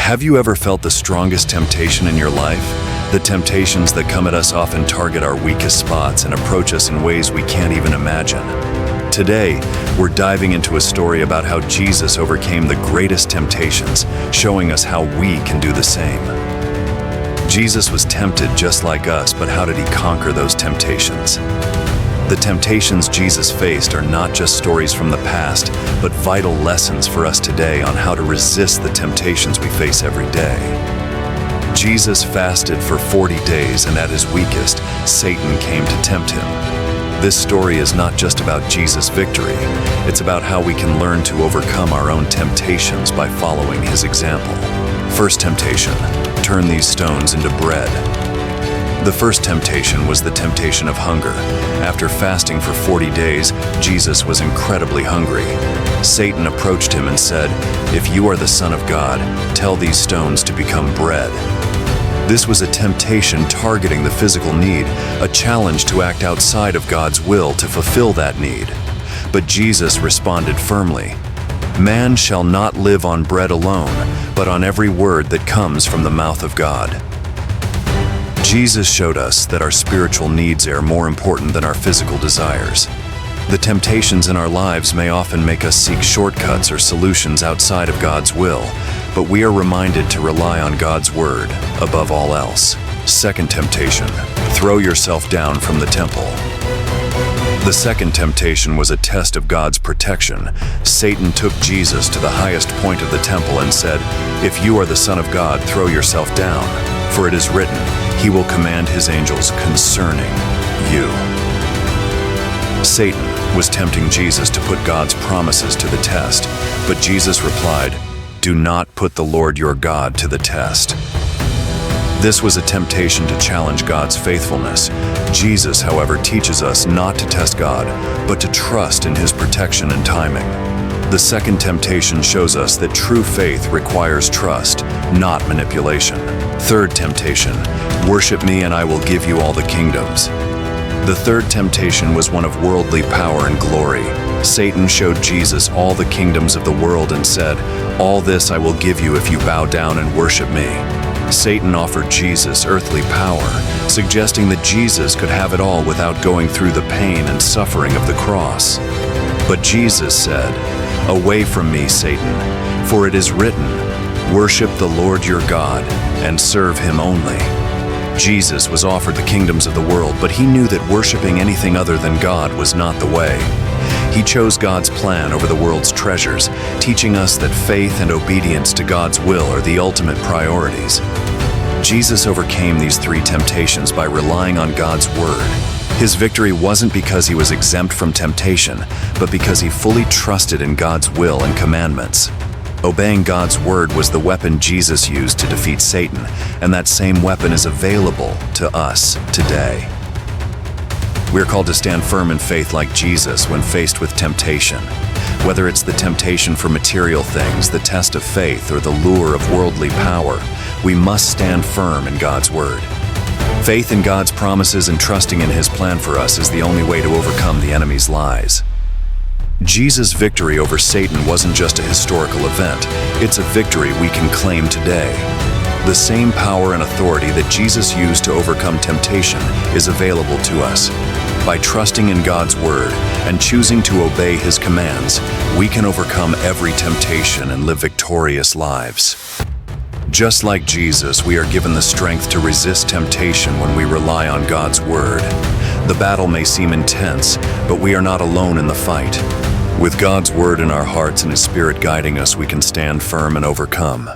Have you ever felt the strongest temptation in your life? The temptations that come at us often target our weakest spots and approach us in ways we can't even imagine. Today, we're diving into a story about how Jesus overcame the greatest temptations, showing us how we can do the same. Jesus was tempted just like us, but how did he conquer those temptations? The temptations Jesus faced are not just stories from the past, but vital lessons for us today on how to resist the temptations we face every day. Jesus fasted for 40 days, and at his weakest, Satan came to tempt him. This story is not just about Jesus' victory, it's about how we can learn to overcome our own temptations by following his example. First temptation, turn these stones into bread. The first temptation was the temptation of hunger. After fasting for 40 days, Jesus was incredibly hungry. Satan approached him and said, "If you are the Son of God, tell these stones to become bread." This was a temptation targeting the physical need, a challenge to act outside of God's will to fulfill that need. But Jesus responded firmly, "Man shall not live on bread alone, but on every word that comes from the mouth of God." Jesus showed us that our spiritual needs are more important than our physical desires. The temptations in our lives may often make us seek shortcuts or solutions outside of God's will, but we are reminded to rely on God's word above all else. Second temptation, throw yourself down from the temple. The second temptation was a test of God's protection. Satan took Jesus to the highest point of the temple and said, "If you are the Son of God, throw yourself down, for it is written, he will command his angels concerning you." Satan was tempting Jesus to put God's promises to the test, but Jesus replied, "Do not put the Lord your God to the test." This was a temptation to challenge God's faithfulness. Jesus, however, teaches us not to test God, but to trust in his protection and timing. The second temptation shows us that true faith requires trust, not manipulation. Third temptation, worship me and I will give you all the kingdoms. The third temptation was one of worldly power and glory. Satan showed Jesus all the kingdoms of the world and said, "All this I will give you if you bow down and worship me." Satan offered Jesus earthly power, suggesting that Jesus could have it all without going through the pain and suffering of the cross. But Jesus said, "Away from me, Satan, for it is written, worship the Lord your God and serve him only." Jesus was offered the kingdoms of the world, but he knew that worshiping anything other than God was not the way. He chose God's plan over the world's treasures, teaching us that faith and obedience to God's will are the ultimate priorities. Jesus overcame these three temptations by relying on God's word. His victory wasn't because he was exempt from temptation, but because he fully trusted in God's will and commandments. Obeying God's word was the weapon Jesus used to defeat Satan, and that same weapon is available to us today. We're called to stand firm in faith like Jesus when faced with temptation. Whether it's the temptation for material things, the test of faith, or the lure of worldly power, we must stand firm in God's word. Faith in God's promises and trusting in his plan for us is the only way to overcome the enemy's lies. Jesus' victory over Satan wasn't just a historical event, it's a victory we can claim today. The same power and authority that Jesus used to overcome temptation is available to us. By trusting in God's word and choosing to obey his commands, we can overcome every temptation and live victorious lives. Just like Jesus, we are given the strength to resist temptation when we rely on God's word. The battle may seem intense, but we are not alone in the fight. With God's word in our hearts and his Spirit guiding us, we can stand firm and overcome.